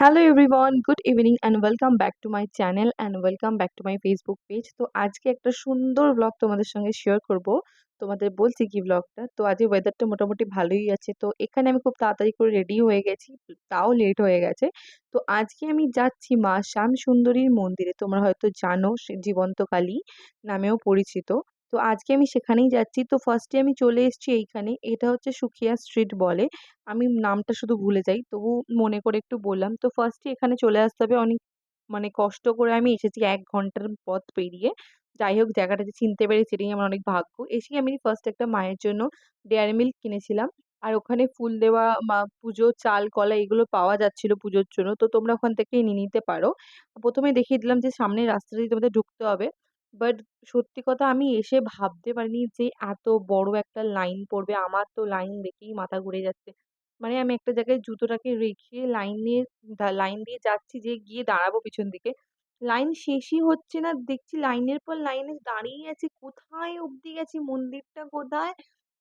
Hello everyone, good evening and welcome back to my channel and welcome back to my Facebook page. তো আজকে একটা সুন্দর blog তোমাদের সঙ্গে শেয়ার করব। তোমাদের বলছি কি ব্লগটা। তো আজকে ওয়েদারটা মোটামুটি ভালোই আছে। তো এখানে আমি খুব তাড়াতাড়ি করে রেডি হয়ে গেছি, তাও লেট হয়ে গেছে। তো আজকে আমি যাচ্ছি মা শ্যাম সুন্দরীর মন্দিরে। তোমরা হয়তো জানো সে জীবন্ত কালী নামেও পরিচিত। তো আজকে আমি সেখানেই যাচ্ছি। তো ফার্স্টে আমি চলে এসেছি এইখানে, এটা হচ্ছে সুখিয়া স্ট্রিট বলে। আমি নামটা শুধু ভুলে যাই, তবু মনে করে একটু বললাম। তো ফার্স্টে এখানে চলে আসতে হবে অনেক, মানে কষ্ট করে আমি এসেছি ১ ঘন্টার পথ পেরিয়ে। যাই হোক, জায়গাটা যে চিনতে পেরেছি এটাই আমার অনেক ভাগ্য। এসে আমি ফার্স্ট একটা মায়ের জন্য ডেয়ারি মিল্ক কিনেছিলাম। আর ওখানে ফুল দেওয়া পুজো চাল কলা এগুলো পাওয়া যাচ্ছিল পুজোর জন্য, তো তোমরা ওখান থেকে নিয়ে নিতে পারো। প্রথমে দেখিয়ে দিলাম যে সামনের রাস্তা দিয়ে তোমাদের ঢুকতে হবে। বাট সত্যি কথা, আমি এসে ভাবতে পারিনি যে এত বড় একটা লাইন পড়বে। আমার তো লাইন দেখেই মাথা ঘুরে যাচ্ছে। মানে আমি একটা জায়গায় জুতোটাকে রেখে লাইন দিয়ে যাচ্ছি, যে গিয়ে দাঁড়াবো পিছন দিকে। লাইন শেষই হচ্ছে না, দেখছি লাইনের পর লাইনে দাঁড়িয়ে আছি। কোথায় অবধি গেছি, মন্দিরটা কোথায়?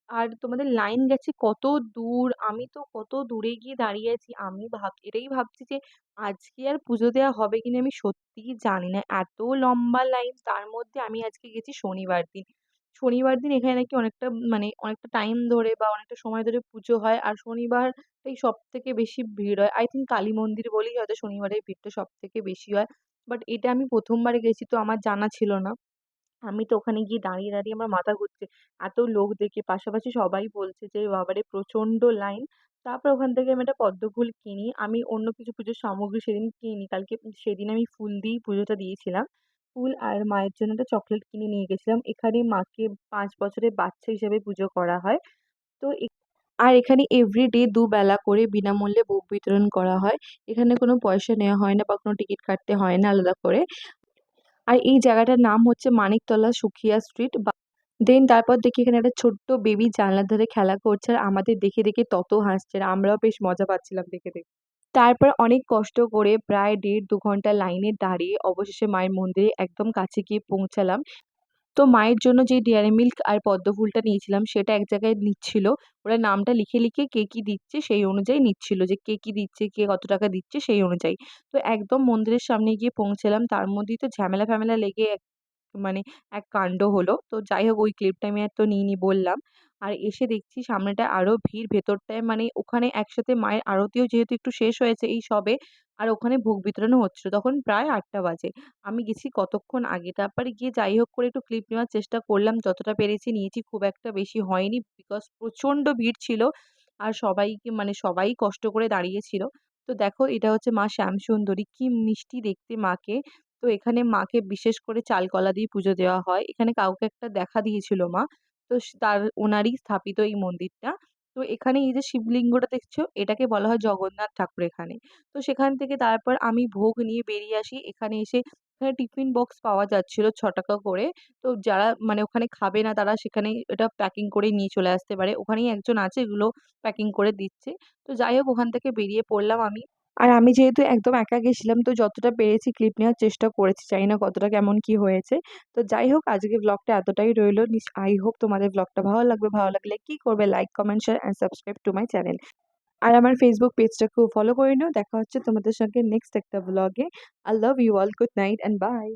আর তোমাদের লাইন গেছে কত দূর, আমি তো কত দূরে গিয়ে দাঁড়িয়ে আছি। আমি এটাই ভাবছি যে আজকে আর পুজো দেওয়া হবে কিনা আমি সত্যিই জানি না। এত লম্বা লাইন, তার মধ্যে আমি আজকে গেছি শনিবার দিন। শনিবার দিন এখানে নাকি অনেকটা, মানে অনেকটা টাইম ধরে বা অনেকটা সময় ধরে পুজো হয়। আর শনিবারটাই সব থেকে বেশি ভিড় হয়। আই থিঙ্ক কালী মন্দির বলেই হয়তো শনিবারের ভিড়টা সব থেকে বেশি হয়। বাট এটা আমি প্রথমবার গেছি, তো আমার জানা ছিল না। আমি তো ওখানে গিয়ে দাঁড়িয়ে আমার মাথা ঘুরছে। এত লোক দেখে, পাশাপাশি সবাই বলছে যে বাবারে প্রচন্ড লাইন। তারপর ওখান থেকে আমি একটা পদ্মফুল কিনি। আমি অন্য কিছু পুজোর সামগ্রী সেদিন কিনিনি। সেদিন আমি ফুল দিয়েই পুজোটা দিয়েছিলাম। ফুল আর মায়ের জন্য একটা চকলেট কিনে নিয়ে গেছিলাম। এখানে মাকে ৫ বছরের বাচ্চা হিসেবে পুজো করা হয়। তো আর এখানে এভরিডে দুবেলা করে বিনামূল্যে ভোগ বিতরণ করা হয়। এখানে কোনো পয়সা নেওয়া হয় না বা কোনো টিকিট কাটতে হয় না আলাদা করে। আর এই জায়গাটার নাম হচ্ছে মানিকতলা সুখিয়া স্ট্রিট। দেন তারপর দেখি এখানে একটা ছোট্ট বেবি জানলার ধারে খেলা করছে, আর আমাদের দেখে দেখে তত হাসছে, আর আমরাও বেশ মজা পাচ্ছিলাম দেখে দেখে। তারপর অনেক কষ্ট করে প্রায় ১.৫-২ ঘন্টা লাইনে দাঁড়িয়ে অবশেষে মায়ের মন্দিরে একদম কাছে গিয়ে পৌঁছালাম। তো মায়ের জন্য যে ডেয়ারি মিল্ক আর পদ্ম ফুলটা নিয়েছিলাম সেটা এক জায়গায় নিচ্ছিল। ওরা নামটা লিখে লিখে কে কি দিচ্ছে সেই অনুযায়ী নিচ্ছিল, যে কে কি দিচ্ছে, কে কত টাকা দিচ্ছে সেই অনুযায়ী। তো একদম মন্দিরের সামনে গিয়ে পৌঁছালাম, তার মধ্যেই তো ঝামেলা ফ্যামেলা লেগে মানে এক কাণ্ড হলো। তো যাই হোক, ওই ক্লিপটা আমি আর তো নিইনি বললাম। আর এসে দেখছি সামনেটায় আরো ভিড়, ভেতরটায় মানে ওখানে একসাথে মায়ের আরতিও যেহেতু একটু শেষ হয়েছে এই সবে, আর ওখানে ভোগ বিতরণও হচ্ছিল। তখন প্রায় ৮টা বাজে। আমি গেছি কতক্ষণ আগে। তারপরে গিয়ে যাই হোক করে একটু ক্লিপ নেওয়ার চেষ্টা করলাম, যতটা পেরেছি নিয়েছি। খুব একটা বেশি হয়নি, বিকজ প্রচন্ড ভিড় ছিল। আর সবাইকে, মানে সবাই কষ্ট করে দাঁড়িয়েছিল। তো দেখো, এটা হচ্ছে মা শ্যামসুন্দরী, কি মিষ্টি দেখতে মাকে। তো এখানে মাকে বিশেষ করে চাল কলা দিয়ে পুজো দেওয়া হয়। এখানে কাউকে একটা দেখা দিয়েছিল মা। তো ওনারই স্থাপিত এই মন্দিরটা। তো এখানে এই যে শিবলিঙ্গটা দেখছো, এটাকে বলা হয় জগন্নাথ ঠাকুর এখানে। তো সেখান থেকে তারপর আমি ভোগ নিয়ে বেরিয়ে আসি। এখানে টিফিন বক্স পাওয়া যাচ্ছিল ৬ টাকা করে। তো যারা মানে ওখানে খাবে না তারা সেখানে এটা প্যাকিং করে নিয়ে চলে আসতে পারে। ওখানেই একজন আছে এগুলো প্যাকিং করে দিচ্ছে। তো যাই হোক, ওখান থেকে বেরিয়ে পড়লাম আমি। আর আমি যেহেতু একদম একা গেছিলাম, তো যতটা পেরেছি ক্লিপ নেওয়ার চেষ্টা করেছি। জানি না কতটা কেমন কি হয়েছে। তো যাই হোক, আজকের ব্লগটা এতটাই রইলো। আই হোপ তোমাদের ব্লগটা ভালো লাগবে। ভালো লাগলে কি করবে, like comment share and subscribe to my channel. আর আমার ফেসবুক পেজটাকেও ফলো করে নিও। দেখা হচ্ছে তোমাদের সঙ্গে নেক্সট একটা ব্লগে। I love you all, good night and by.